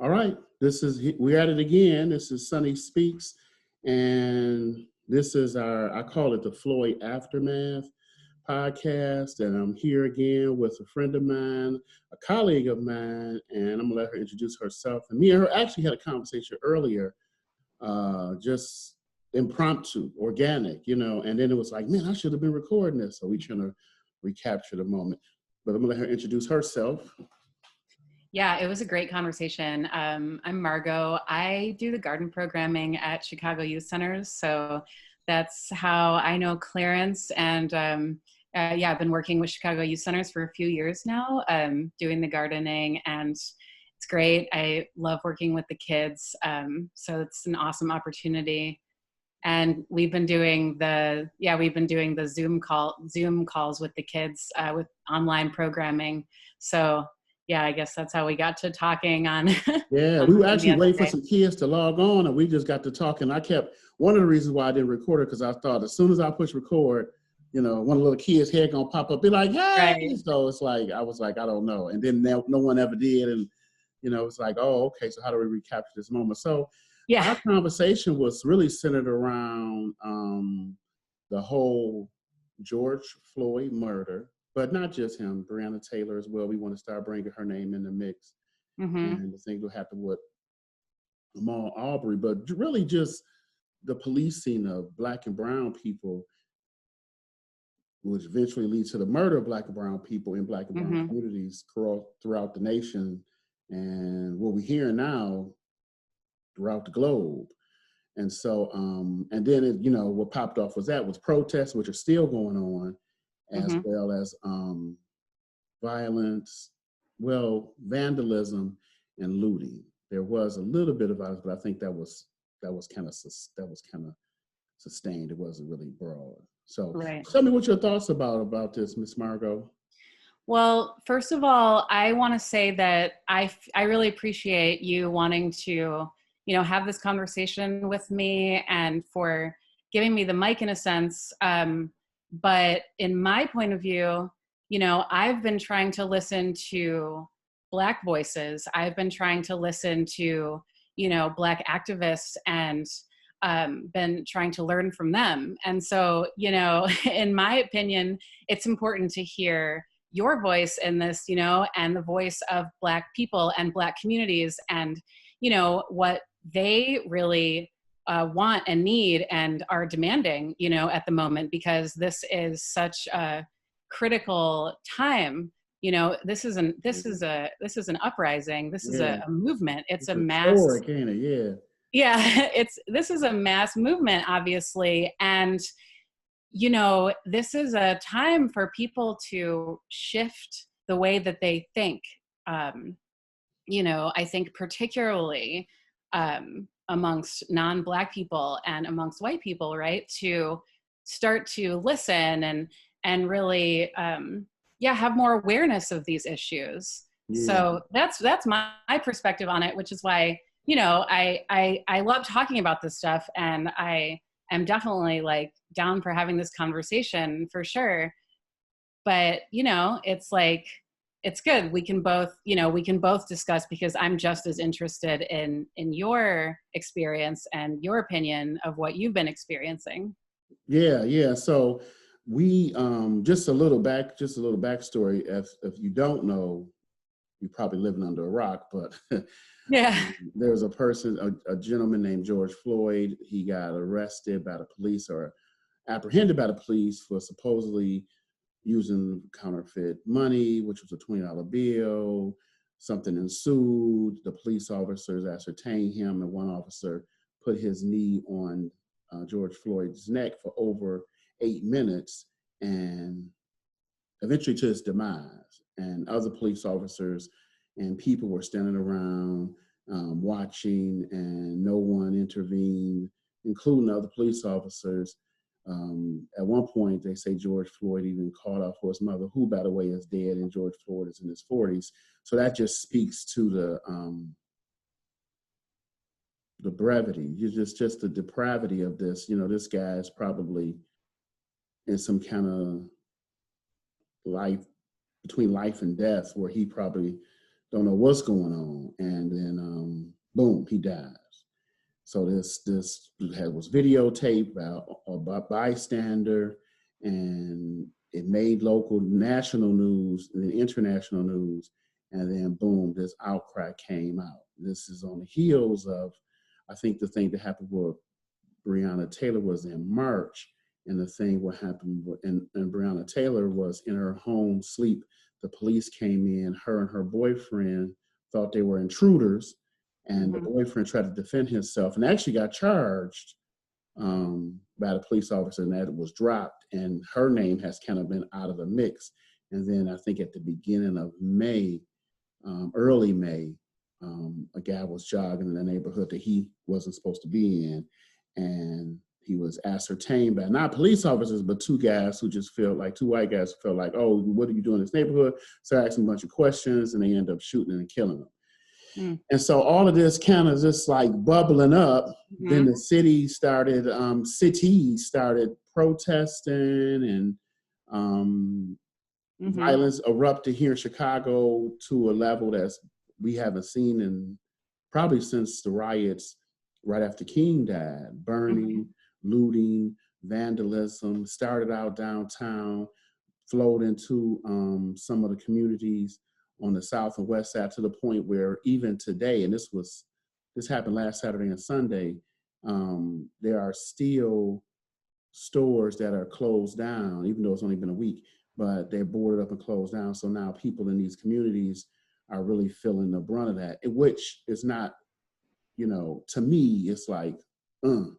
All right, we're at it again. This is Sunny Speaks, and this is I call it the Floyd Aftermath podcast. And I'm here again with a friend of mine, a colleague of mine, and I'm gonna let her introduce herself. And me and her actually had a conversation earlier, just impromptu, organic, and then it was like, man, I should have been recording this. So we're trying to recapture the moment. But I'm gonna let her introduce herself. Yeah, it was a great conversation. I'm Margo. I do the garden programming at Chicago Youth Centers. So that's how I know Clarence. And I've been working with Chicago Youth Centers for a few years now, doing the gardening. And it's great. I love working with the kids. So it's an awesome opportunity. And we've been doing the Zoom calls with the kids with online programing. So yeah, I guess that's how we got to talking on. Yeah, we were actually waiting for some kids to log on, and we just got to talking. One of the reasons why I didn't record it, because I thought as soon as I push record, one of the little kids' head gonna pop up, be like, hey! Right. So it's like, I was like, I don't know. And then no one ever did. And, it's like, oh, okay, so how do we recapture this moment? So yeah, our conversation was really centered around the whole George Floyd murder. But not just him, Breonna Taylor as well. We want to start bringing her name in the mix. Mm-hmm. And the thing will happen with Ahmaud Arbery, but really just the policing of Black and brown people, which eventually leads to the murder of Black and brown people in Black and brown communities throughout the nation, and what we're hearing now throughout the globe. And so, and then what popped off was protests, which are still going on, as well as violence, vandalism and looting. There was a little bit of violence, but I think that was kind of sustained. It wasn't really broad. So Tell me what your thoughts about this, Miss Margo. Well, first of all, I want to say that I really appreciate you wanting to, have this conversation with me and for giving me the mic in a sense. But in my point of view, I've been trying to listen to Black voices. I've been trying to listen to, Black activists and been trying to learn from them. And so, in my opinion, it's important to hear your voice in this, and the voice of Black people and Black communities and, what they really want and need and are demanding, at the moment, because this is such a critical time. This is an uprising. This is a movement. It's a mass. This is a mass movement, obviously, and this is a time for people to shift the way that they think. I think particularly amongst non-Black people and amongst white people, right, to start to listen and really, have more awareness of these issues. Yeah. So that's my perspective on it, which is why, I love talking about this stuff, and I am definitely down for having this conversation for sure. But, it's it's good. We can both discuss, because I'm just as interested in your experience and your opinion of what you've been experiencing. Yeah. So we just a little backstory. If you don't know, you're probably living under a rock, but yeah, there's a gentleman named George Floyd. He got arrested by the police, or apprehended by the police, for supposedly using counterfeit money, which was a $20 bill. Something ensued. The police officers ascertained him, and one officer put his knee on George Floyd's neck for over 8 minutes, and eventually to his demise. And other police officers and people were standing around watching, and no one intervened, including other police officers. At one point, they say George Floyd even called out for his mother, who, by the way, is dead, and George Floyd is in his 40s. So that just speaks to the brevity, just the depravity of this. This guy is probably in some kind of between life and death, where he probably don't know what's going on. And then boom, he dies. So this was videotaped by a bystander, and it made local, national news, and then international news, and then boom, this outcry came out. This is on the heels of, I think the thing that happened with Breonna Taylor was in March, and the thing what happened and Breonna Taylor was in her home sleep. The police came in, her and her boyfriend thought they were intruders, and the boyfriend tried to defend himself and actually got charged by the police officer, and that was dropped, and her name has kind of been out of the mix. And then I think at the beginning of May, early May, a guy was jogging in the neighborhood that he wasn't supposed to be in, and he was ascertained by not police officers, but two white guys who felt like, oh, what are you doing in this neighborhood? So I asked him a bunch of questions, and they end up shooting and killing him. And so all of this kind of just like bubbling up. Then the cities started protesting, and violence erupted here in Chicago to a level that we haven't seen in probably since the riots right after King died. Burning, looting, vandalism started out downtown, flowed into some of the communities on the south and west side, to the point where even today, and this happened last Saturday and Sunday, there are still stores that are closed down, even though it's only been a week, but they're boarded up and closed down. So now people in these communities are really feeling the brunt of that, which is not, to me, it's like, it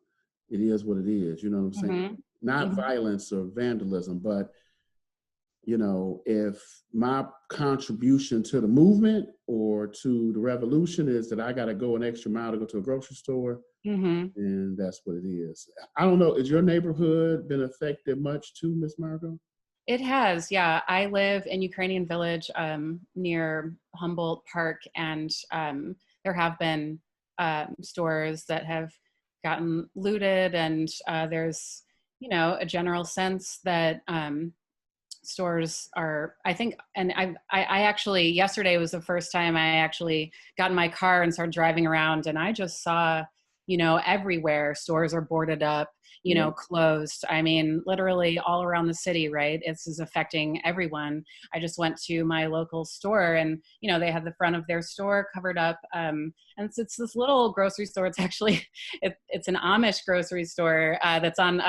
is what it is. You know what I'm saying? Not violence or vandalism, but if my contribution to the movement or to the revolution is that I got to go an extra mile to go to a grocery store, and that's what it is. I don't know. Has your neighborhood been affected much too, Miss Margo? It has, yeah. I live in Ukrainian Village near Humboldt Park, and there have been stores that have gotten looted, and there's, a general sense that stores are, I think, and I actually, yesterday was the first time I actually got in my car and started driving around, and I just saw, everywhere stores are boarded up, closed. I mean, literally all around the city, right? This is affecting everyone. I just went to my local store, and, they had the front of their store covered up. And it's this little grocery store. It's actually, it's an Amish grocery store that's on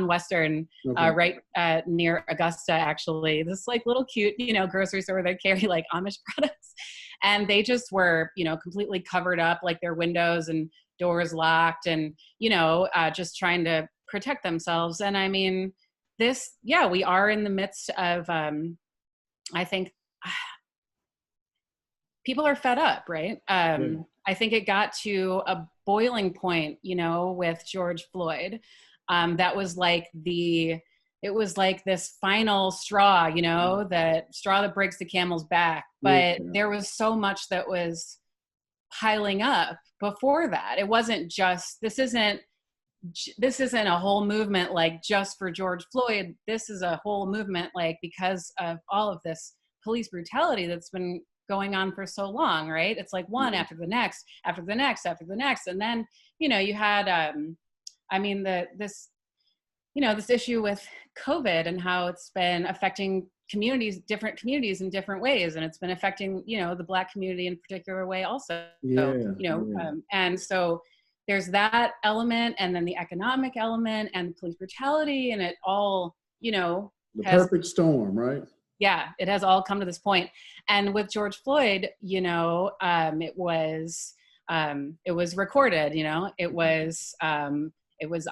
Western, right near Augusta, actually. This like little cute, grocery store that carry like Amish products. And they just were, completely covered up, like their windows and doors locked, and, just trying to protect themselves. And I mean, we are in the midst of, I think people are fed up, right? I think it got to a boiling point, with George Floyd. That was like it was like this final straw, that straw that breaks the camel's back. But there was so much that was piling up before that. It wasn't just, this isn't a whole movement like just for George Floyd. This is a whole movement like because of all of this police brutality that's been going on for so long, right? It's like one after the next, after the next, after the next. And then, you had, this issue with COVID and how it's been affecting different communities in different ways. And it's been affecting, the Black community in a particular way also. And so there's that element, and then the economic element and police brutality, and it all, the perfect storm, right? Yeah, it has all come to this point. And with George Floyd, it was recorded, it was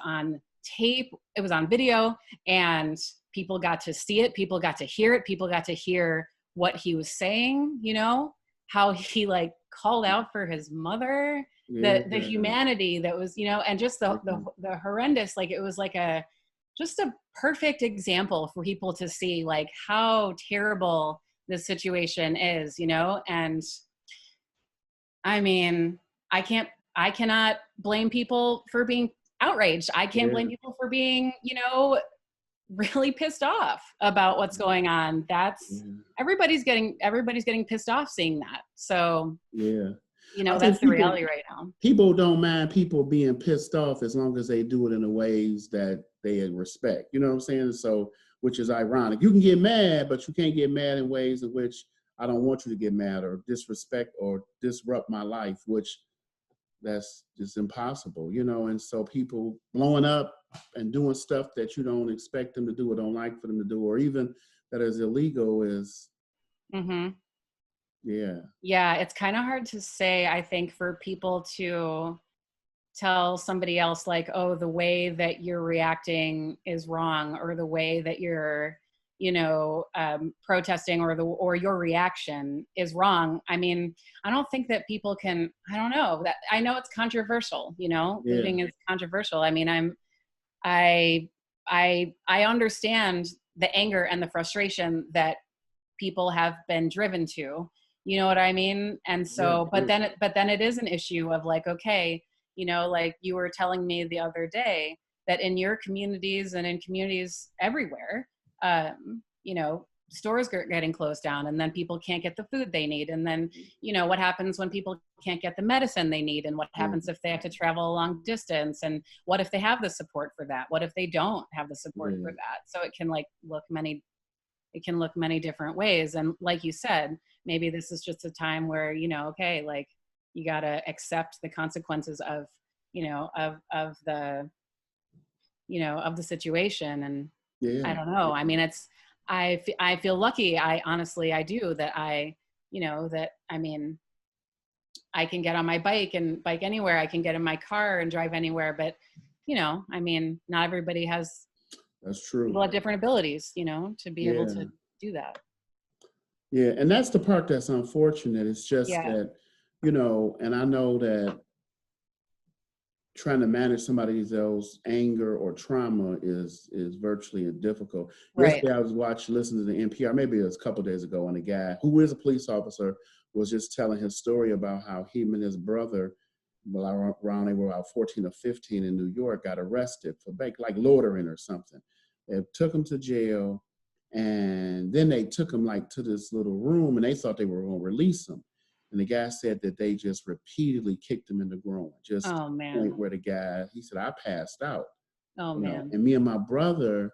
on tape, it was on video, and people got to see it, people got to hear it, people got to hear what he was saying, how he like called out for his mother, the humanity that was, and just the horrendous, like it was like just a perfect example for people to see like how terrible this situation is, and I mean, I cannot blame people for being outraged. I can't blame people for being, really pissed off about what's going on. That's everybody's getting pissed off seeing that. So You know, I think that's the reality right now. people don't mind people being pissed off as long as they do it in the ways that they respect. You know what I'm saying? So, which is ironic. You can get mad, but you can't get mad in ways in which I don't want you to get mad or disrespect or disrupt my life, which that's just impossible, you know. And so people blowing up and doing stuff that you don't expect them to do or don't like for them to do, or even that is illegal is, yeah. Yeah, it's kind of hard to say, I think, for people to tell somebody else like, oh, the way that you're reacting is wrong, or the way that you're, you know, protesting, or your reaction is wrong. I mean, I don't think that people can, I don't know, that I know it's controversial, you know, Yeah. looting is controversial. I mean, I understand the anger and the frustration that people have been driven to, you know what I mean? And so, but then it is an issue of like, okay, you know, like you were telling me the other day that in your communities and in communities everywhere, you know, stores are getting closed down, and then people can't get the food they need. And then, you know, what happens when people can't get the medicine they need, and what happens if they have to travel a long distance, and what if they have the support for that? What if they don't have the support for that? So it can like look many different ways. And like you said, maybe this is just a time where, you know, okay, like you got to accept the consequences of, you know, of the, you know, of the situation. And I don't know. I mean, it's, I feel lucky. I honestly, I do, that I, you know, that, I mean, I can get on my bike and bike anywhere. I can get in my car and drive anywhere. But, you know, I mean, not everybody has, that's true. People have different abilities, you know, to be able to do that. Yeah, and that's the part that's unfortunate. It's just that, you know, and I know that trying to manage somebody's anger or trauma is virtually difficult. Right. Yesterday I was listening to the NPR, maybe it was a couple of days ago, and a guy who is a police officer was just telling his story about how him and his brother, well, around they were about 14 or 15 in New York, got arrested for like loitering or something. They took him to jail, and then they took him like to this little room, and they thought they were going to release him. And the guy said that they just repeatedly kicked him in the groin, just to the point where the guy, he said, I passed out. Oh, man. And me and my brother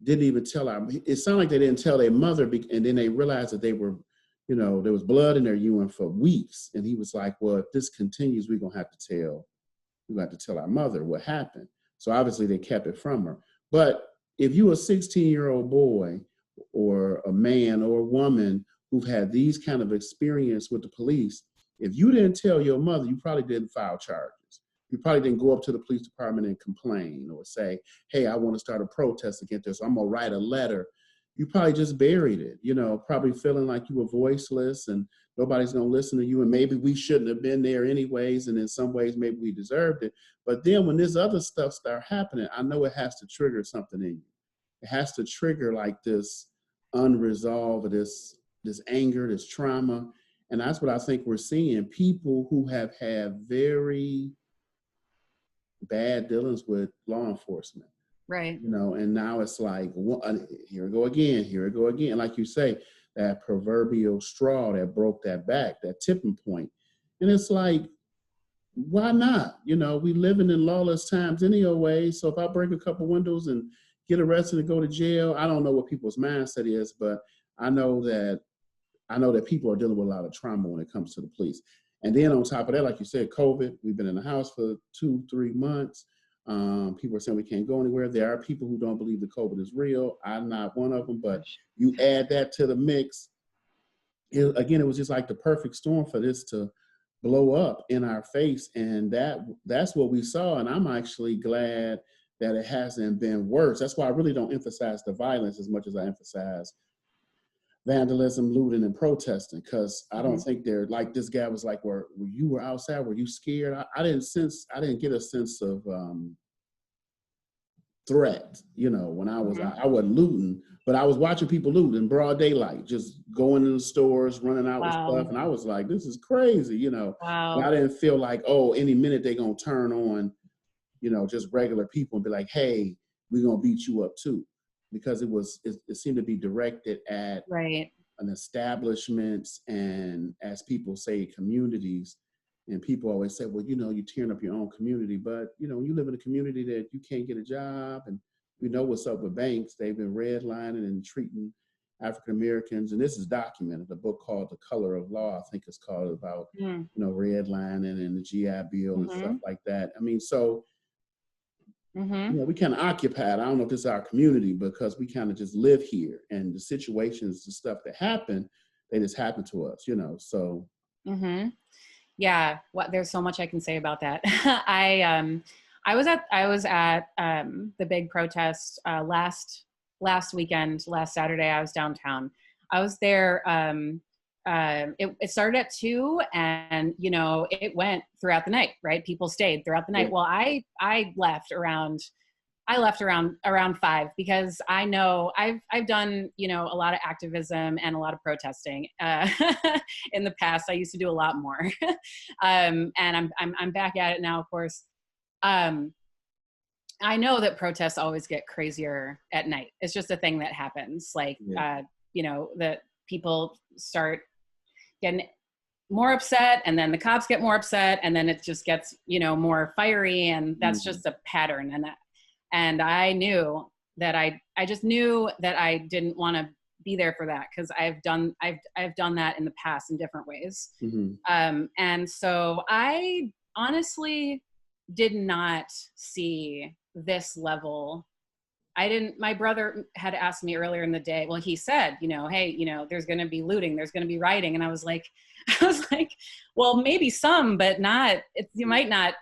didn't even tell it sounded like they didn't tell their mother, and then they realized that they were, you know, there was blood in their urine for weeks. And he was like, well, if this continues, we're going to have to tell our mother what happened. So obviously they kept it from her. But if you a 16-year-old boy or a man or a woman who've had these kind of experience with the police, if you didn't tell your mother, you probably didn't file charges. You probably didn't go up to the police department and complain or say, hey, I want to start a protest against this. I'm going to write a letter. You probably just buried it, you know, probably feeling like you were voiceless and nobody's going to listen to you. And maybe we shouldn't have been there anyways. And in some ways, maybe we deserved it. But then when this other stuff starts happening, I know it has to trigger something in you. It has to trigger like this unresolved, this anger, this trauma. And that's what I think we're seeing. People who have had very bad dealings with law enforcement. Right. You know, and now it's like, here it go again. Like you say, that proverbial straw that broke that back, that tipping point. And it's like, why not? You know, we living in lawless times anyway. So if I break a couple windows and get arrested and go to jail, I don't know what people's mindset is, but I know that people are dealing with a lot of trauma when it comes to the police. And then on top of that, like you said, COVID, we've been in the house for 2-3 months. People are saying we can't go anywhere. There are people who don't believe that COVID is real. I'm not one of them, but you add that to the mix. It was just like the perfect storm for this to blow up in our face. And that's what we saw. And I'm actually glad that it hasn't been worse. That's why I really don't emphasize the violence as much as I emphasize vandalism, looting, and protesting, because I don't think they're like, this guy was like, were you were outside, were you scared? I didn't get a sense of threat, you know, when I was I wasn't looting, but I was watching people loot in broad daylight, just going into the stores, running out with stuff, and I was like, this is crazy, you know. And I didn't feel like, oh, any minute they're gonna turn on, you know, just regular people and be like, hey, we're gonna beat you up too. Because it seemed to be directed at an establishments and, as people say, communities And people always say, well, you're tearing up your own community. But, when you live in a community that you can't get a job, and we know what's up with banks, they've been redlining and treating African Americans. And this is documented, a book called The Color of Law, I think it's called, about, redlining and the GI Bill and stuff like that. I mean, so, we kind of occupied, I don't know if this is our community, because we kind of just live here, and the situations, the stuff that happen, they just happen to us, so. Yeah, there's so much I can say about that. I was at the big protest last weekend, last Saturday. I was downtown. I was there. It started at 2, and it went throughout the night. Right, people stayed throughout the night. Well, I left around 5, because I know I've done, a lot of activism and a lot of protesting in the past. I used to do a lot more. And I'm back at it now, of course. I know that protests always get crazier at night. It's just a thing that happens. Like, that people start getting more upset, and then the cops get more upset, and then it just gets, more fiery, and that's just a pattern. And I knew that I just knew that I didn't want to be there for that, because I've done that in the past in different ways. And so I honestly did not see this level. My brother had asked me earlier in the day, well, he said, hey, there's going to be looting, there's going to be rioting. And I was like, well, maybe some, but not, you might not,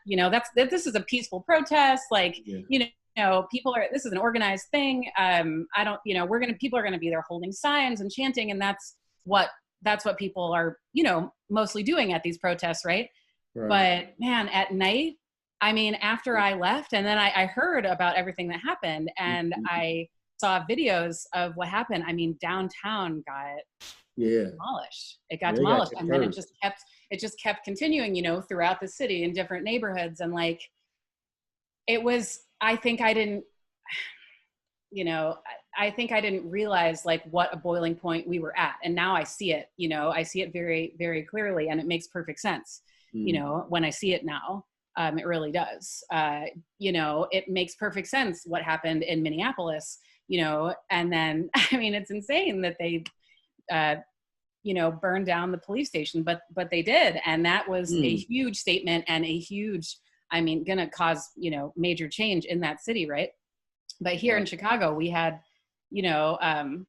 this is a peaceful protest. Like, this is an organized thing. People are going to be there holding signs and chanting. And that's what people are, mostly doing at these protests. Right. But man, at night, I mean, after I left, and then I heard about everything that happened, and I saw videos of what happened. I mean, downtown got demolished. It got demolished. And then it just kept continuing, throughout the city in different neighborhoods. And like, it was, I think I didn't realize like what a boiling point we were at. And now I see it, I see it very, very clearly, and it makes perfect sense, when I see it now. It really does. It makes perfect sense what happened in Minneapolis, and then, I mean, it's insane that they, burned down the police station, but they did. And that was a huge statement, and a huge, gonna cause, major change in that city. Right. But here in Chicago, we had, Laquan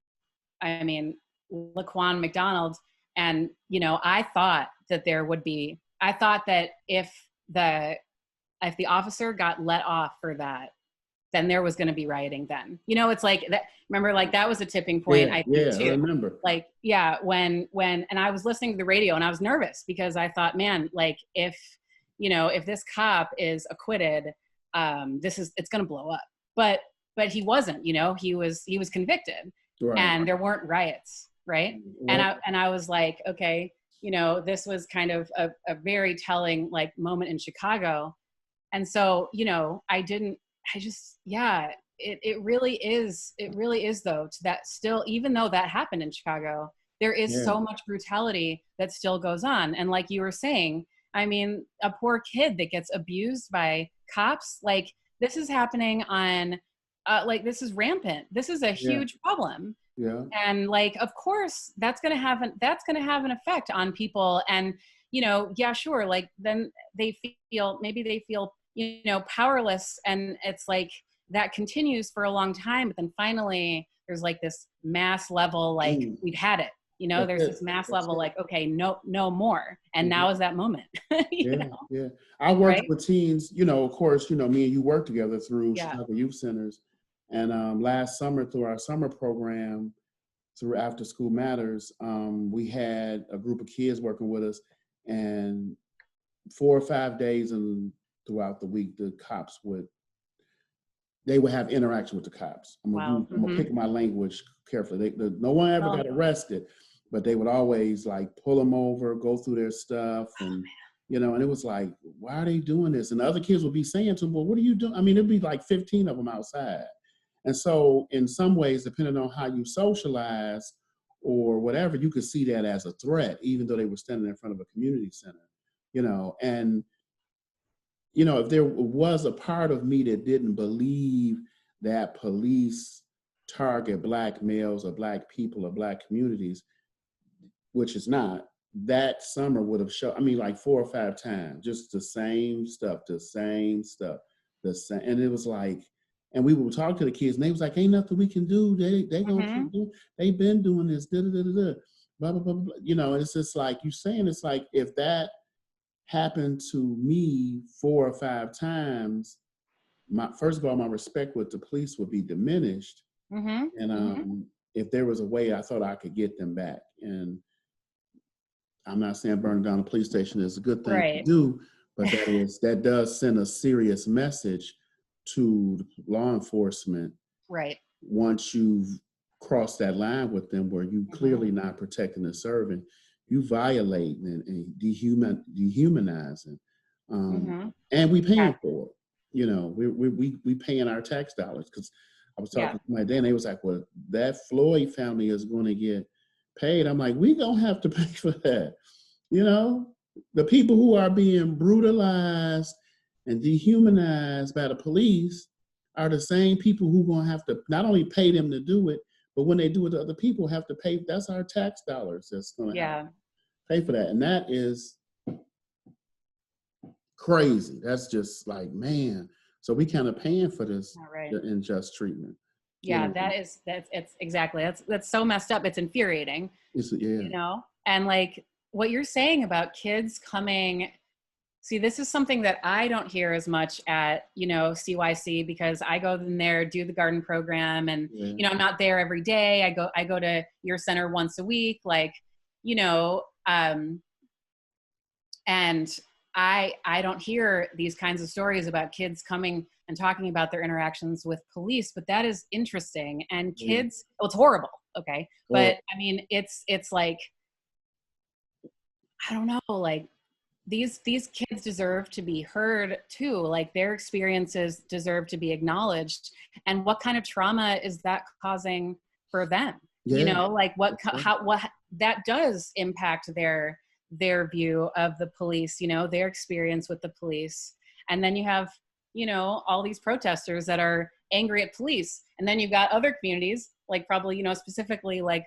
McDonald, and, I thought that if the officer got let off for that, then there was going to be rioting then. It's like that. Remember, like that was a tipping point. I think too. I remember. Like, when, and I was listening to the radio, and I was nervous, because I thought, man, like if this cop is acquitted, it's going to blow up. But he wasn't. He was convicted, and there weren't riots, right? And I was like, okay, this was kind of a very telling like moment in Chicago. And so, it really is though, to that still, even though that happened in Chicago, there is so much brutality that still goes on. And like you were saying, a poor kid that gets abused by cops, like this is happening on, this is rampant. This is a huge problem. Yeah. And like, of course, that's going to have an effect on people. And, sure. Like then they feel powerless, and it's like that continues for a long time. But then finally there's like this mass level, like we've had it, there's this mass level, like, okay, no more. And now is that moment. Yeah. I worked with teens, of course, me and you worked together through Chicago Youth Centers. And last summer, through our summer program, through After School Matters, we had a group of kids working with us, and 4 or 5 days throughout the week, the cops would have interaction with the cops. I'm gonna pick my language carefully. No one ever got arrested, but they would always like pull them over, go through their stuff, and and it was like, why are they doing this? And the other kids would be saying to them, well, what are you doing? It'd be like 15 of them outside. And so in some ways, depending on how you socialize or whatever, you could see that as a threat, even though they were standing in front of a community center. and if there was a part of me that didn't believe that police target Black males or Black people or Black communities, which is not, that summer would have shown, like 4 or 5 times, just the same stuff, and it was like, and we would talk to the kids, and they was like, ain't nothing we can do. They gonna keep doing, they've been doing this, blah, blah, blah, blah. And it's just like you saying, it's like, if that happened to me 4 or 5 times, first of all, my respect with the police would be diminished. And if there was a way I thought I could get them back, and I'm not saying burning down a police station is a good thing to do, but that does send a serious message to law enforcement. Right. Once you've crossed that line with them, where you clearly not protecting and serving, you violating and dehumanizing, and we paying for it. We paying our tax dollars, because I was talking to my dad, and they was like, well, that Floyd family is going to get paid. I'm like, we don't have to pay for that. The people who are being brutalized and dehumanized by the police are the same people who going to have to not only pay them to do it, but when they do it to other people, have to pay. That's our tax dollars that's going to pay for that. And that is crazy. That's just like, man. So we kind of paying for this unjust treatment. Yeah, that's exactly. That's so messed up. It's infuriating. And like what you're saying about kids coming, see, this is something that I don't hear as much at, CYC, because I go in there, do the garden program, and, I'm not there every day. I go to your center once a week, and I don't hear these kinds of stories about kids coming and talking about their interactions with police, but that is interesting. And kids, well, it's horrible. Okay. But it's like, I don't know, like these kids deserve to be heard too. Like their experiences deserve to be acknowledged. And what kind of trauma is that causing for them? Like what that does impact their view of the police, their experience with the police. And then you have, all these protesters that are angry at police. And then you've got other communities, like probably, specifically like,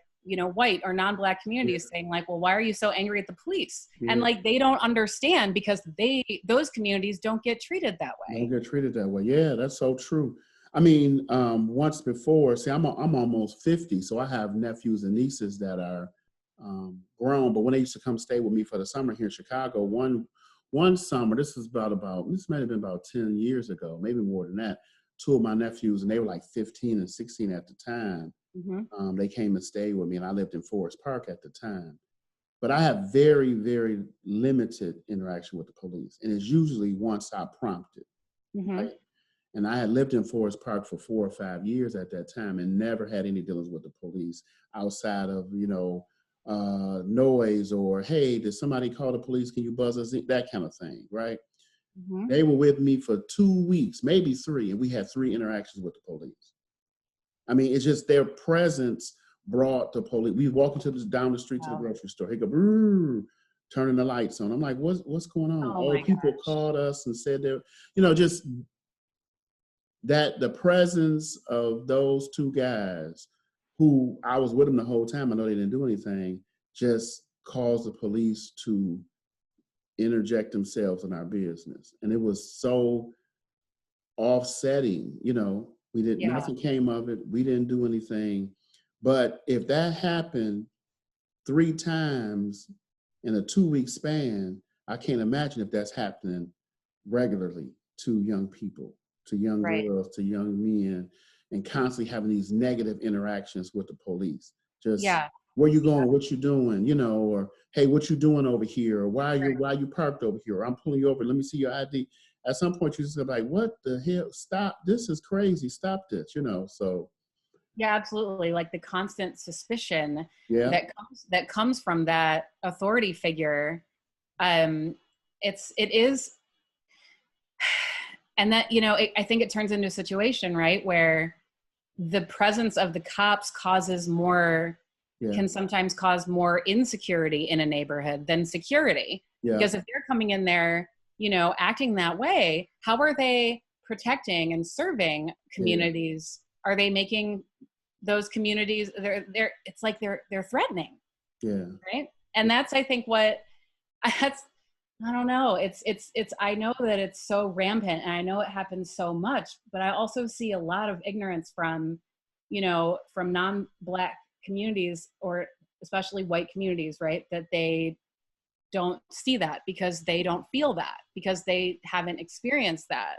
white or non-Black communities saying like, well, why are you so angry at the police? And like, they don't understand, because those communities don't get treated that way. Don't get treated that way. Yeah, that's so true. Once before, see, I'm almost 50, so I have nephews and nieces that are grown, but when they used to come stay with me for the summer here in Chicago, one summer, this might have been about 10 years ago, maybe more than that, 2 of my nephews, and they were like 15 and 16 at the time, they came and stayed with me, and I lived in Forest Park at the time. But I have very, very limited interaction with the police, and it's usually once I prompted. Right? And I had lived in Forest Park for 4 or 5 years at that time, and never had any dealings with the police outside of, noise, or, hey, did somebody call the police? Can you buzz us in? That kind of thing, right? They were with me for 2 weeks, maybe 3, and we had 3 interactions with the police. It's just their presence brought the police. We walk down the street to the grocery store. He go, turning the lights on. I'm like, what's going on? People called us and said they're, just that the presence of those 2 guys, who I was with them the whole time, I know they didn't do anything, just caused the police to interject themselves in our business. And it was so offsetting, nothing came of it. We didn't do anything. But if that happened 3 times in a 2-week span, I can't imagine if that's happening regularly to young people, to young girls, to young men, and constantly having these negative interactions with the police. Just, where you going? What you doing? Or, hey, what you doing over here? Or why you parked over here? Or I'm pulling you over. Let me see your ID. At some point, you just go like, what the hell? Stop. This is crazy. Stop this, so. Yeah, absolutely. Like the constant suspicion that comes from that authority figure. It is. And that, I think it turns into a situation, right, where the presence of the cops can sometimes cause more insecurity in a neighborhood than security. Because if they're coming in there, you know, acting that way, how are they protecting and serving communities? Are they making those communities, it's like they're threatening. Right. And that's, I think I don't know. I know that it's so rampant and I know it happens so much, but I also see a lot of ignorance from, you know, from non-Black communities, or especially white communities, right? That they don't see that because they don't feel that, because they haven't experienced that.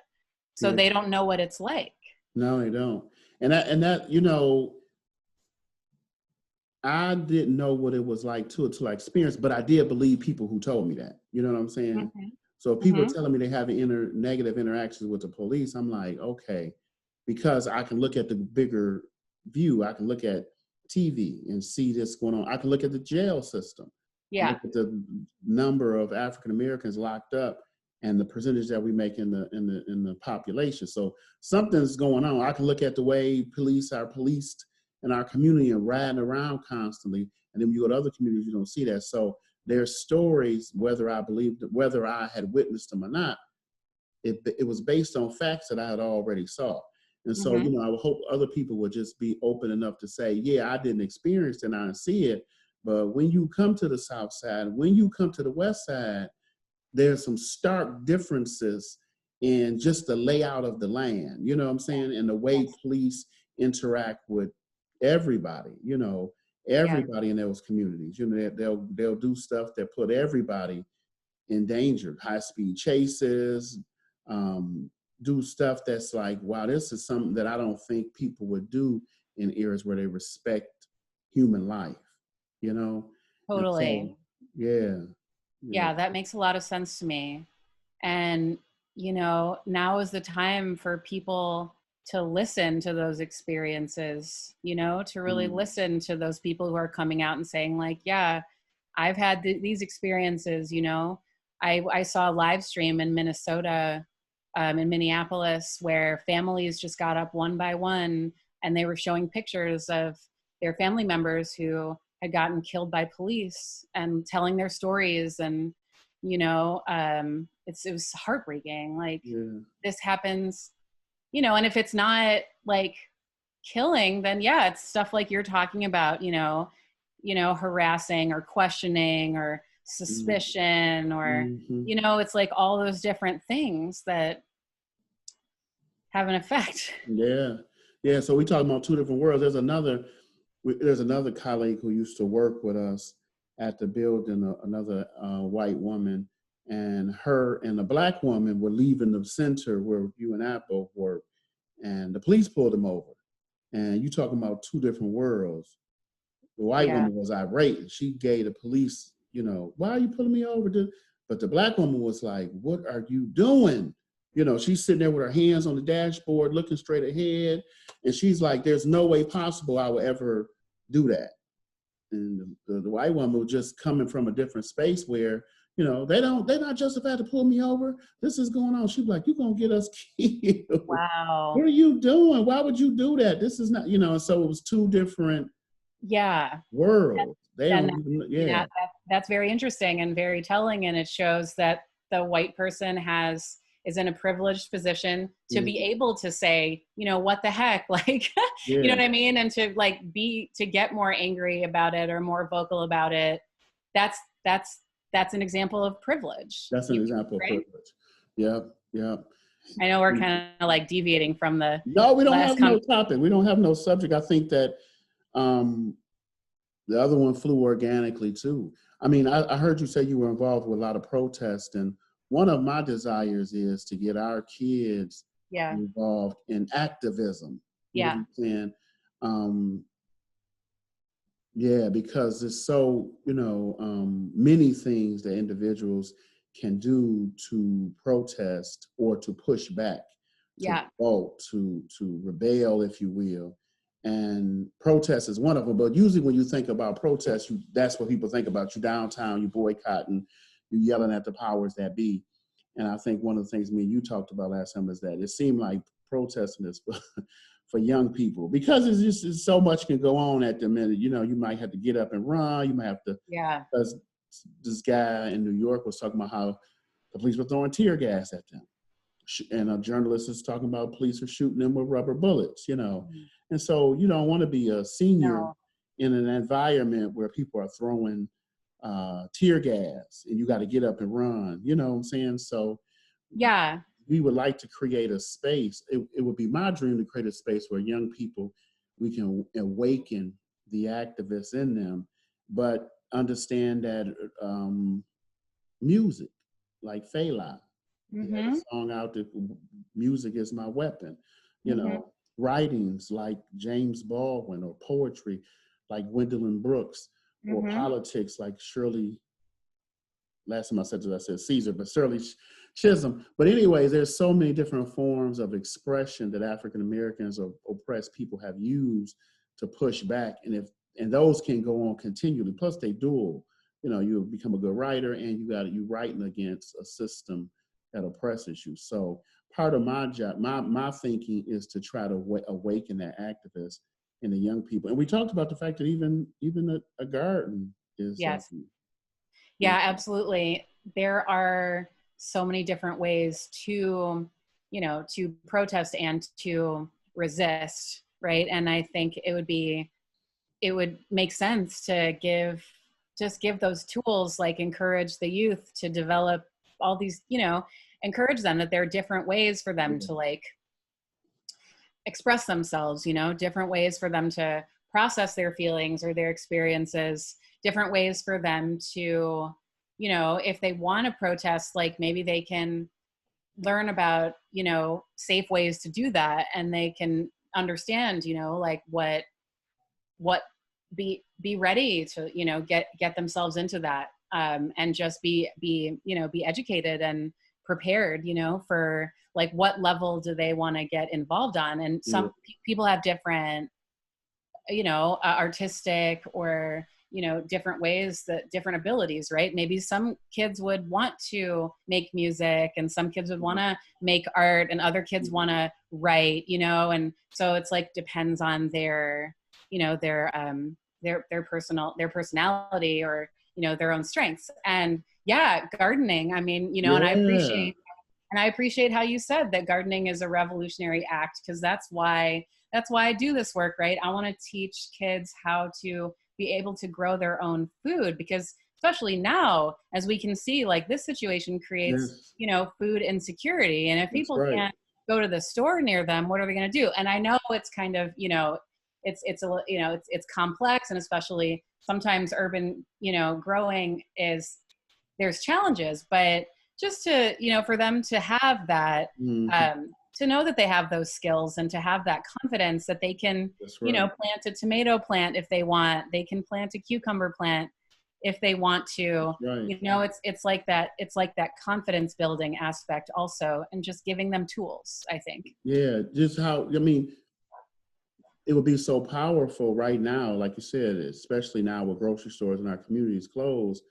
So they don't know what it's like. No, they don't. And that, you know, I didn't know what it was like to I experienced, but I did believe people who told me that. You know what I'm saying? So if people are telling me they have negative interactions with the police, I'm like, okay, because I can look at the bigger view. I can look at TV and see this going on. I can look at the jail system. Yeah. Look at the number of African Americans locked up and the percentage that we make in the population. So something's going on. I can look at the way police are policed in our community and riding around constantly. And then when you go to other communities, you don't see that. So there's stories, whether I had witnessed them or not, it was based on facts that I had already saw. And so, you know, I would hope other people would just be open enough to say, yeah, I didn't experience it and I didn't see it. But when you come to the South Side, when you come to the West Side, there's some stark differences in just the layout of the land, you know what I'm saying? And the way police interact with everybody, you know, everybody in those communities. You know, they'll do stuff that put everybody in danger, high-speed chases, do stuff that's like, wow, this is something that I don't think people would do in areas where they respect human life, you know? Totally. So, yeah, that makes a lot of sense to me. And, you know, now is the time for people to listen to those experiences, you know, to really listen to those people who are coming out and saying like, yeah, I've had these experiences, you know. I saw a live stream in Minnesota, in Minneapolis, where families just got up one by one and they were showing pictures of their family members who had gotten killed by police and telling their stories. And, you know, it was heartbreaking. Like this happens, you know, and if it's not like killing, then yeah, it's stuff like you're talking about, you know, harassing or questioning or suspicion or, you know, it's like all those different things that have an effect. Yeah. So we talking about two different worlds. There's another colleague who used to work with us at the building, another white woman, and her and a Black woman were leaving the center where you and I both work, and the police pulled them over. And you talking about two different worlds. The white woman was irate, and she gave the police, you know, why are you pulling me over? But the Black woman was like, what are you doing? You know, she's sitting there with her hands on the dashboard, looking straight ahead. And she's like, there's no way possible I would ever do that. And the white woman was just coming from a different space where, you know, they're not justified to pull me over. This is going on. She's like, you're going to get us killed. Wow. What are you doing? Why would you do that? This is not, you know, and so it was two different worlds. That's very interesting and very telling. And it shows that the white person is in a privileged position to be able to say, you know, what the heck, like, you know what I mean? And to like to get more angry about it or more vocal about it. That's an example of privilege. That's an example of privilege. Yeah. I know we're kind of like deviating from the. No, we don't have no topic. We don't have no subject. I think that the other one flew organically too. I mean, I heard you say you were involved with a lot of protests, and one of my desires is to get our kids involved in activism. Yeah. Because there's so, you know, many things that individuals can do to protest or to push back, to vote, to rebel, if you will. And protest is one of them. But usually when you think about protest, that's what people think about. You downtown, you boycotting, you yelling at the powers that be. And I think one of the things me and you talked about last time is that it seemed like protesting is for young people, because it's so much can go on at the minute. You know, you might have to get up and run. You might have to, because this guy in New York was talking about how the police were throwing tear gas at them. And a journalist is talking about police are shooting them with rubber bullets, you know. Mm-hmm. And so you don't want to be a senior in an environment where people are throwing tear gas and you got to get up and run, you know what I'm saying? So yeah, we would like to create a space. It would be my dream to create a space where young people, we can awaken the activists in them, but understand that music, like Fela, he had a song out that music is my weapon, you know, writings like James Baldwin, or poetry like Gwendolyn Brooks, or politics like Shirley, last time I said Caesar, but Shirley Chisholm. But anyways, there's so many different forms of expression that African Americans or oppressed people have used to push back. And those can go on continually. Plus they dual. You know, you become a good writer and you writing against a system that oppresses you. So part of my job, my thinking is to try to awaken that activist in the young people. And we talked about the fact that even a garden is something. Yeah, absolutely. There are so many different ways to, you know, to protest and to resist, right? And I think it would make sense to give those tools, like encourage the youth to develop all these, you know, encourage them that there are different ways for them to like express themselves, you know, different ways for them to process their feelings or their experiences, different ways for them to, you know, if they want to protest, like maybe they can learn about, you know, safe ways to do that, and they can understand, you know, like what be ready to, you know, get themselves into that, and just be you know, be educated and prepared, you know, for like what level do they want to get involved on. And some people have different, you know, artistic or, you know, different ways, that different abilities, right? Maybe some kids would want to make music and some kids would want to make art and other kids want to write, you know? And so it's like, depends on their, you know, their personality or, you know, their own strengths. And yeah, gardening, I mean, you know, and I appreciate how you said that gardening is a revolutionary act, because that's why I do this work, right? I want to teach kids how to be able to grow their own food, because especially now, as we can see, like this situation creates, you know, food insecurity. And if people can't go to the store near them, what are they going to do? And I know it's kind of, you know, it's you know, it's complex, and especially sometimes urban, you know, growing there's challenges, but just to, you know, for them to have that, to know that they have those skills and to have that confidence that they can, you know, plant a tomato plant if they want, they can plant a cucumber plant if they want to, you know, it's like that confidence building aspect also, and just giving them tools, I think. Yeah, just how, I mean, it would be so powerful right now, like you said, especially now with grocery stores in our communities closed,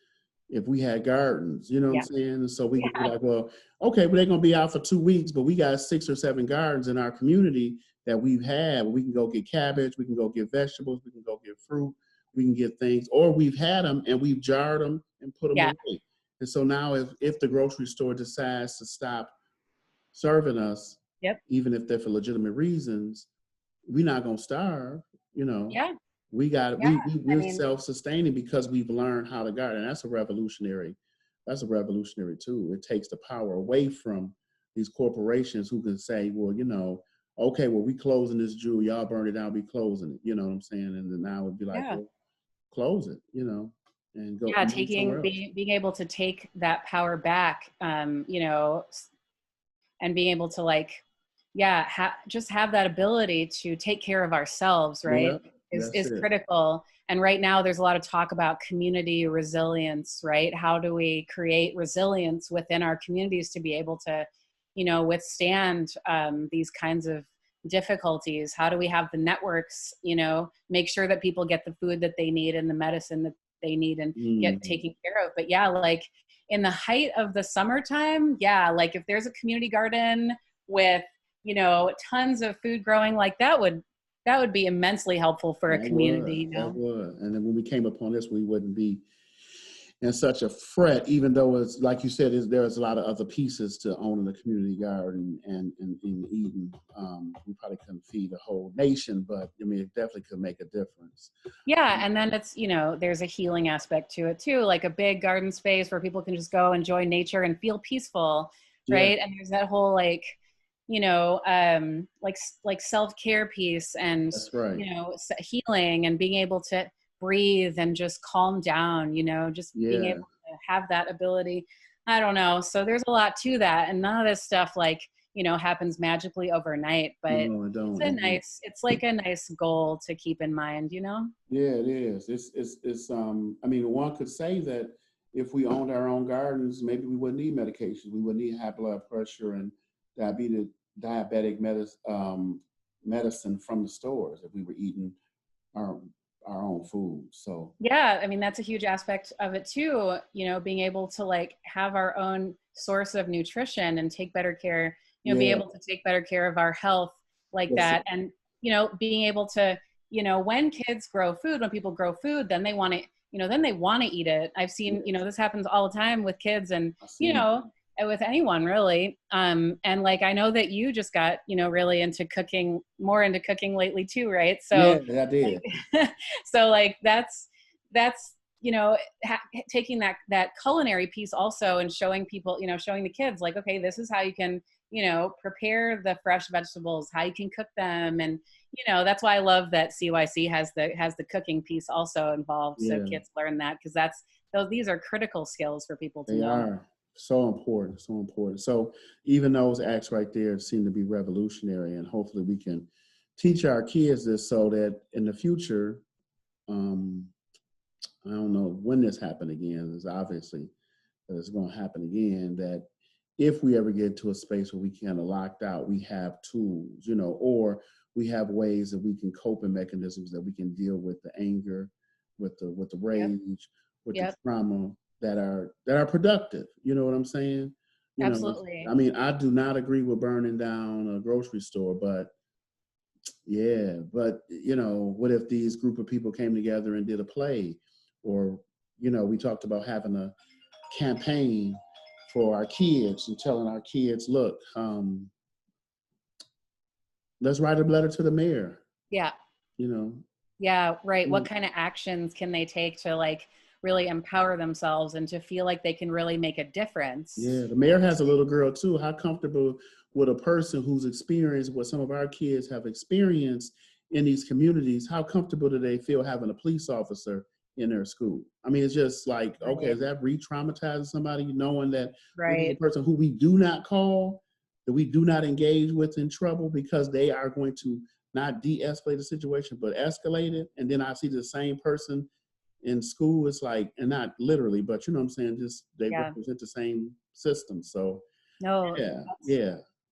if we had gardens, you know what I'm saying? So we could be like, well, okay, but they're going to be out for 2 weeks, but we got 6 or 7 gardens in our community that we've had. We can go get cabbage, we can go get vegetables, we can go get fruit, we can get things, or we've had them and we've jarred them and put them away. And so now if the grocery store decides to stop serving us, even if they're for legitimate reasons, we're not going to starve, you know. We're self-sustaining because we've learned how to garden. That's a revolutionary tool. It takes the power away from these corporations who can say, well, you know, okay, well, we closing this jewel, y'all burn it down, we closing it, you know what I'm saying? And then now it'd be like, well, close it, you know, and go. Being able to take that power back, you know, and being able to like, just have that ability to take care of ourselves, right? Is critical. And right now there's a lot of talk about community resilience, right? How do we create resilience within our communities to be able to, you know, withstand these kinds of difficulties? How do we have the networks, you know, make sure that people get the food that they need and the medicine that they need and get taken care of? But like in the height of the summertime, like if there's a community garden with, you know, tons of food growing, like that would be immensely helpful for a community. You know? That would. And then when we came upon this, we wouldn't be and such a fret, even though it's like you said, there's a lot of other pieces to owning a community garden and in Eden. We probably couldn't feed a whole nation, but I mean, it definitely could make a difference. Yeah, and then it's, there's a healing aspect to it too, like a big garden space where people can just go enjoy nature and feel peaceful, right? And there's that whole like self-care piece and that's right. Healing and being able to breathe and just calm down, just being able to have that ability. I don't know. So there's a lot to that, and none of this stuff happens magically overnight, but no, it's like a nice goal to keep in mind, Yeah, it is. It's I mean, one could say that if we owned our own gardens, maybe we wouldn't need medications. We wouldn't need high blood pressure and diabetic medicine from the stores if we were eating our own food. So yeah, I mean, that's a huge aspect of it too, being able to have our own source of nutrition and take better care, be able to take better care of our health that. And, being able to, when kids grow food, when people grow food, then they want to, then they want to eat it. I've seen, this happens all the time with kids and, with anyone really. And I know that you just got, really into cooking, more into cooking lately too, right? So yeah, I did. so that's taking that culinary piece also and showing people, showing the kids okay, this is how you can, prepare the fresh vegetables, how you can cook them. And, that's why I love that CYC has the cooking piece also involved. So kids learn that, because these are critical skills for people to know. They are so important, so important. So even those acts right there seem to be revolutionary, and hopefully we can teach our kids this so that in the future, I don't know when this happened again. It's obviously that it's going to happen again, that if we ever get to a space where we kind of locked out, we have tools, or we have ways that we can coping mechanisms that we can deal with the anger, with the rage, with the trauma that are productive. You know what I'm saying? Absolutely. I mean, I do not agree with burning down a grocery store, but what if these group of people came together and did a play, or, we talked about having a campaign for our kids and telling our kids, look, let's write a letter to the mayor. Yeah. Yeah, right. What kind of actions can they take to really empower themselves and to feel like they can really make a difference? Yeah, the mayor has a little girl too. How comfortable would a person who's experienced what some of our kids have experienced in these communities, how comfortable do they feel having a police officer in their school? I mean, it's just okay, is that re-traumatizing somebody, knowing that the person who we do not call, that we do not engage with in trouble, because they are going to not de-escalate the situation, but escalate it. And then I see the same person in school. It's and not literally, but you know what I'm saying? Just they represent the same system. So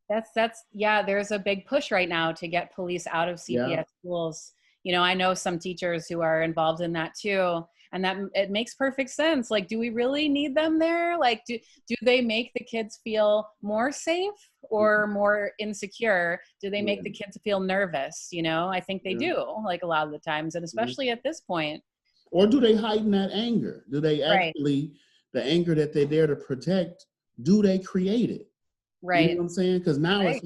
that's there's a big push right now to get police out of CPS schools. I know some teachers who are involved in that too. And that it makes perfect sense. Do we really need them there? Do they make the kids feel more safe or more insecure? Do they make the kids feel nervous? I think they do, a lot of the times, and especially at this point. Or do they heighten that anger? Do they actually, the anger that they're there to protect, do they create it? Right. You know what I'm saying? Because now it's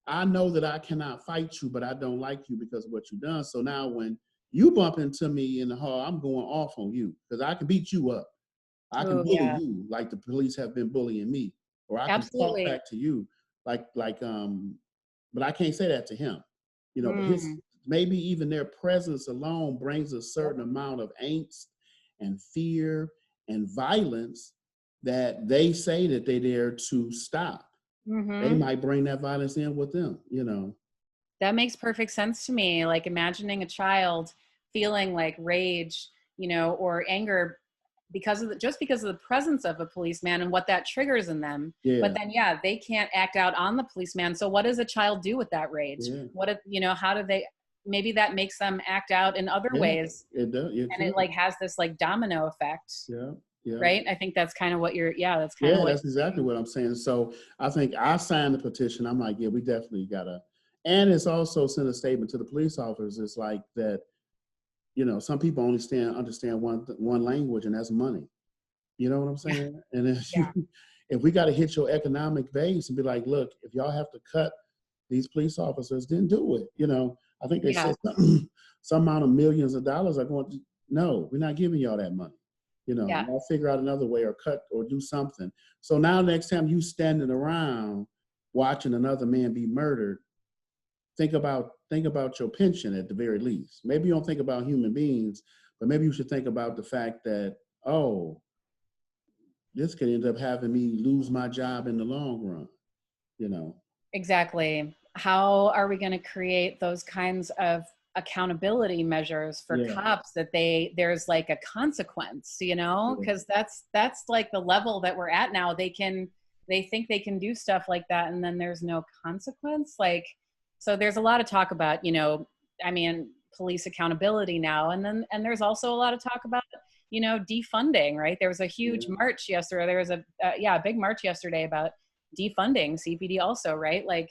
I know that I cannot fight you, but I don't like you because of what you've done. So now when you bump into me in the hall, I'm going off on you because I can beat you up. I can bully you like the police have been bullying me, or I can talk back to you but I can't say that to him, but maybe even their presence alone brings a certain amount of angst and fear and violence that they say that they're there to stop. They might bring that violence in with them, That makes perfect sense to me. Imagining a child feeling rage, or anger because of the presence of a policeman and what that triggers in them. But then, they can't act out on the policeman. So what does a child do with that rage? How do they, maybe that makes them act out in other ways. It does. And it has this domino effect. Yeah. Right. I think that's kind of what that's exactly what I'm saying. So I think I signed the petition. I'm we definitely gotta, and it's also sent a statement to the police officers. It's that, some people only understand one language, and that's money. You know what I'm saying? And if Yeah. if we got to hit your economic base and be like, look, if y'all have to cut these police officers, then do it. You know, I think they Yeah. said some amount of millions of dollars are going to, no, we're not giving y'all that money. You know, Yeah. y'all figure out another way or cut or do something. So now next time you standing around watching another man be murdered, think about your pension at the very least. Maybe you don't think about human beings, but maybe you should think about the fact that, oh, this could end up having me lose my job in the long run, you know. Exactly. How are we going to create those kinds of accountability measures for Yeah. cops that there's like a consequence, you know? Yeah. Because that's like the level that we're at now. They think they can do stuff like that and then there's no consequence. Like, so there's a lot of talk about, you know, I mean, police accountability now, and there's also a lot of talk about, you know, defunding, right? There was a huge march yesterday. There was a big march yesterday about defunding CPD also, right? Like,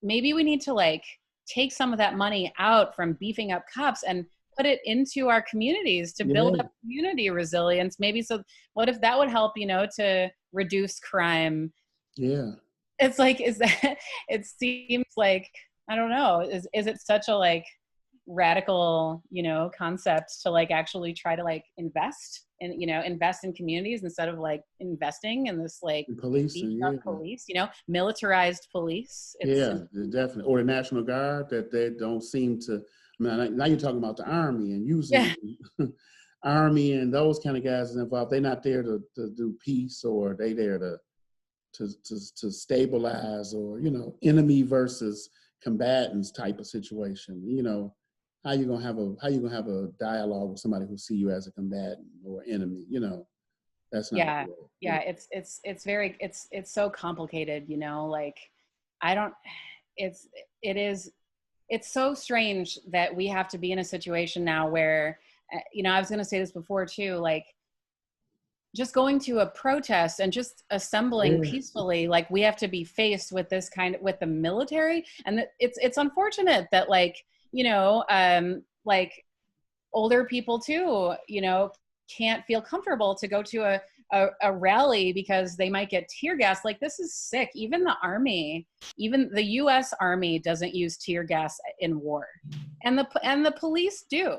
maybe we need to like take some of that money out from beefing up cops and put it into our communities to build up community resilience. Maybe, so what if that would help, you know, to reduce crime? Yeah. It's like, is that, it seems like, I don't know, is it such a like radical, you know, concept to like actually try to like invest in communities instead of like investing in this like Policing, police, you know, militarized police. Definitely. Or the National Guard, that they don't seem to. I mean, now you're talking about the Army, and usually Army and those kind of guys is involved. They're not there to do peace, or they there to stabilize, or, you know, enemy versus combatants type of situation. You know, how you gonna have a dialogue with somebody who see you as a combatant or enemy? You know, that's not Yeah. good. Yeah. It's very, it's so complicated, you know, like I don't, it's, it is, it's so strange that we have to be in a situation now where, you know, I was going to say this before too, like just going to a protest and just assembling peacefully, like we have to be faced with this kind of, with the military. And it's unfortunate that like, you know, like older people too, you know, can't feel comfortable to go to a rally because they might get tear gas. Like, this is sick. Even the Army, even the US Army doesn't use tear gas in war. And the police do.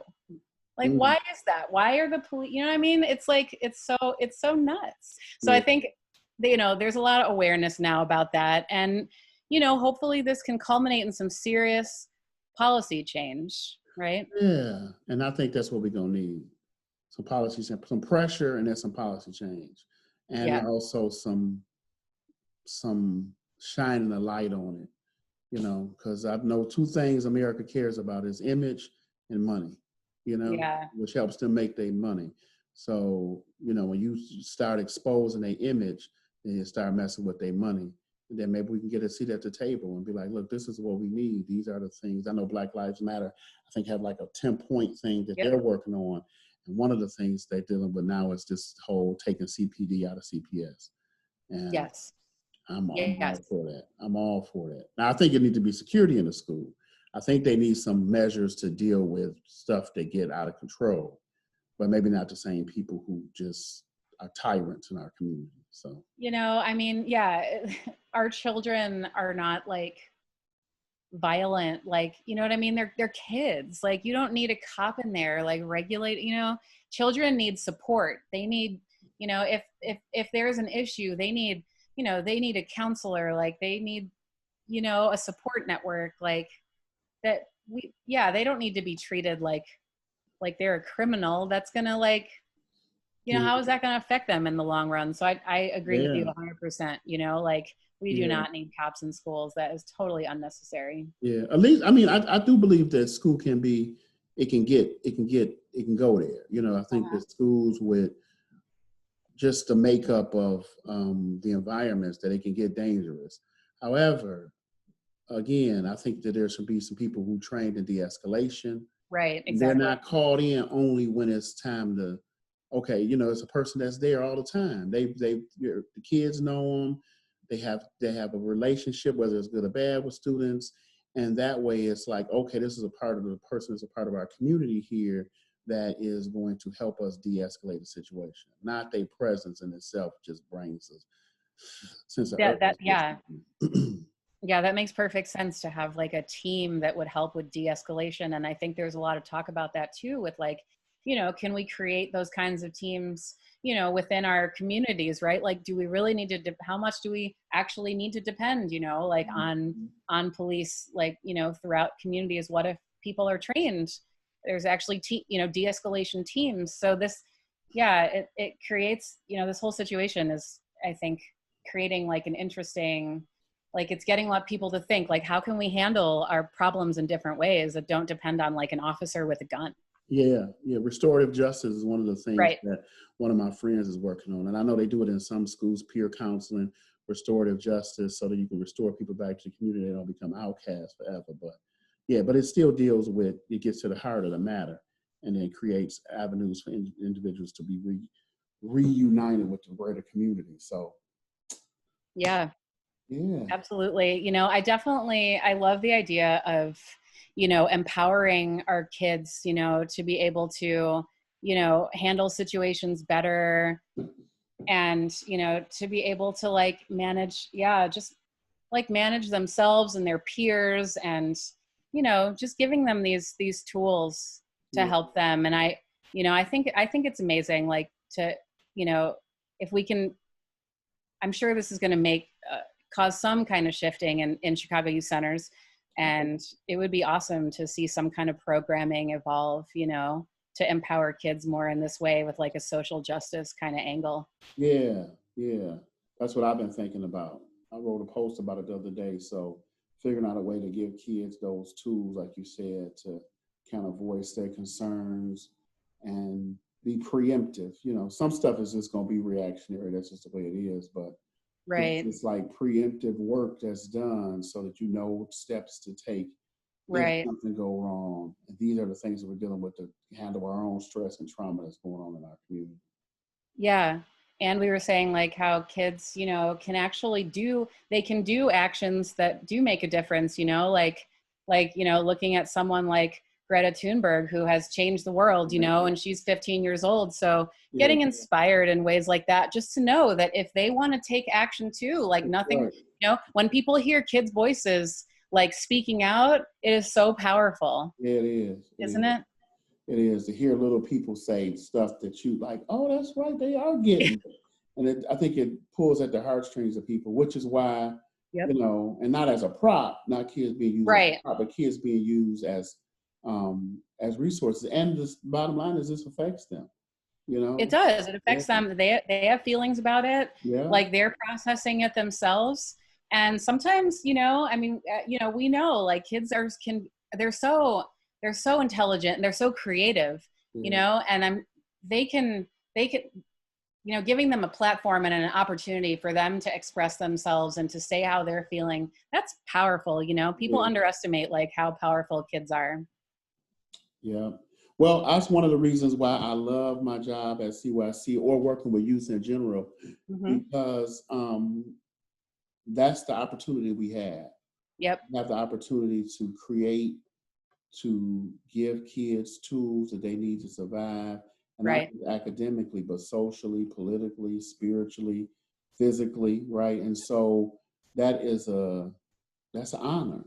Like, why is that? Why are the police, you know what I mean? It's like, it's so nuts. So I think, you know, there's a lot of awareness now about that. And, you know, hopefully this can culminate in some serious policy change, right? Yeah, and I think that's what we're gonna need: some policy, some pressure, and then some policy change, and also some shining a light on it. You know, because I know two things America cares about is image and money. You know, which helps them make their money. So, you know, when you start exposing their image, then you start messing with their money. And then maybe we can get a seat at the table and be like, look, this is what we need. These are the things. I know Black Lives Matter, I think, have like a 10-point thing that they're working on. And one of the things they're dealing with now is this whole taking CPD out of CPS. And I'm all for that. I'm all for that. Now, I think it needs to be security in the school. I think they need some measures to deal with stuff that get out of control, but maybe not the same people who just are tyrants in our community. So, you know, I mean, our children are not like violent, like, you know what I mean? They're kids. Like, you don't need a cop in there, like regulate, you know, children need support. They need, you know, if there's an issue, they need, you know, they need a counselor, like they need, you know, a support network, like that they don't need to be treated like they're a criminal. That's gonna like, you know, how is that gonna affect them in the long run? So I agree with you 100%, you know, like we do not need cops in schools. That is totally unnecessary. Yeah, at least, I mean, I do believe that school can go there. You know, I think that schools with just the makeup of the environments, that it can get dangerous. However, again, I think that there should be some people who trained in de-escalation. Right, exactly. They're not called in only when it's time to, okay, you know, it's a person that's there all the time. The kids know them. They have a relationship, whether it's good or bad, with students. And that way it's like, okay, this is a part of the person, is a part of our community here. that is going to help us de-escalate the situation. Not their presence in itself just brings us sense of yeah. Yeah, that makes perfect sense to have like a team that would help with de-escalation. And I think there's a lot of talk about that too, with like, can we create those kinds of teams, within our communities, right? Like, do we really need to, how much do we actually need to depend, like on police, like, throughout communities? What if people are trained? There's actually, de-escalation teams. So this, it creates, this whole situation is, I think, creating like an interesting, like it's getting a lot of people to think, like, how can we handle our problems in different ways that don't depend on like an officer with a gun? Yeah. Restorative justice is one of the things right. that one of my friends is working on. And I know they do it in some schools, peer counseling, restorative justice, so that you can restore people back to the community. They don't become outcasts forever. But it still deals with, it gets to the heart of the matter, and then creates avenues for individuals to be reunited with the greater community. So. Yeah. Yeah. Absolutely. I love the idea of, empowering our kids, to be able to, handle situations better, and, to be able to like manage, just like manage themselves and their peers, and, just giving them these tools to help them. And I think it's amazing, like to, if we can, I'm sure this is going to make, cause some kind of shifting in Chicago youth centers. And it would be awesome to see some kind of programming evolve, to empower kids more in this way with like a social justice kind of angle. Yeah. That's what I've been thinking about. I wrote a post about it the other day. So figuring out a way to give kids those tools, like you said, to kind of voice their concerns and be preemptive. Some stuff is just going to be reactionary. That's just the way it is. But right. It's like preemptive work that's done so that you know steps to take if something go wrong. And these are the things that we're dealing with to handle our own stress and trauma that's going on in our community. Yeah. And we were saying like how kids, can actually do actions that do make a difference, like, looking at someone like Greta Thunberg, who has changed the world, and she's 15 years old. So getting inspired in ways like that, just to know that if they want to take action too, like nothing, when people hear kids' voices, like speaking out, it is so powerful. Yeah, it is. Isn't it? It is, to hear little people say stuff that you like, oh, that's right, they are getting it. And I think it pulls at the heartstrings of people, which is why, and not as a prop, not kids being used as a prop, but kids being used as resources. And the bottom line is this affects them. It does. It affects them. They have feelings about it. Like they're processing it themselves. And sometimes, we know like kids they're so intelligent and they're so creative, and they can, giving them a platform and an opportunity for them to express themselves and to say how they're feeling. That's powerful. People underestimate like how powerful kids are. Yeah. Well, that's one of the reasons why I love my job at CYC or working with youth in general, because that's the opportunity we have. Yep. We have the opportunity to create, to give kids tools that they need to survive, and not just academically, but socially, politically, spiritually, physically, right? And so that's an honor.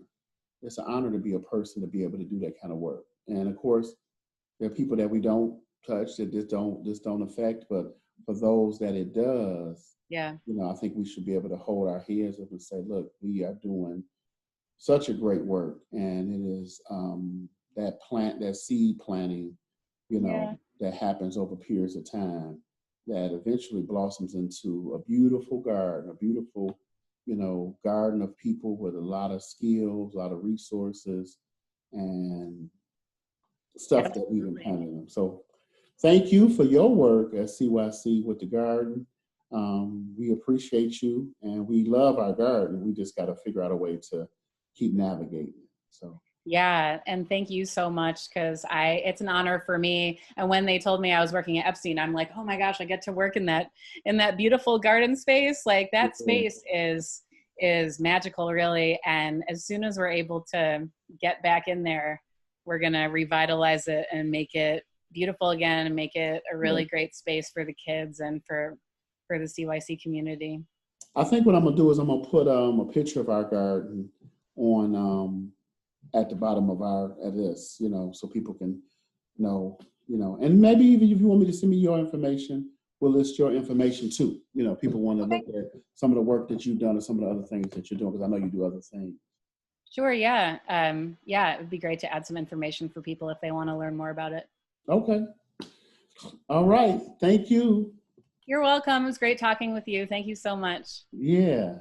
It's an honor to be a person to be able to do that kind of work. And of course, there are people that we don't touch, that this don't affect, but for those that it does, I think we should be able to hold our heads up and say, look, we are doing such a great work. And it is that seed planting, that happens over periods of time that eventually blossoms into a beautiful garden, garden of people with a lot of skills, a lot of resources, and stuff that we've been planting them. So thank you for your work at CYC with the garden. We appreciate you, and we love our garden. We just got to figure out a way to keep navigating. So. Yeah. And thank you so much, because it's an honor for me. And when they told me I was working at Epstein, I'm like, oh my gosh, I get to work in that beautiful garden space. Like that space is magical, really. And as soon as we're able to get back in there, we're going to revitalize it and make it beautiful again and make it a really great space for the kids and for the CYC community. I think what I'm gonna do is I'm gonna put a picture of our garden on at the bottom of this, so people can know, and maybe even if you want me to send me your information, we'll list your information too. People want to look at some of the work that you've done or some of the other things that you're doing, because I know you do other things. Sure, yeah. It would be great to add some information for people if they want to learn more about it. Okay. All right. Thank you. You're welcome. It was great talking with you. Thank you so much. Yeah.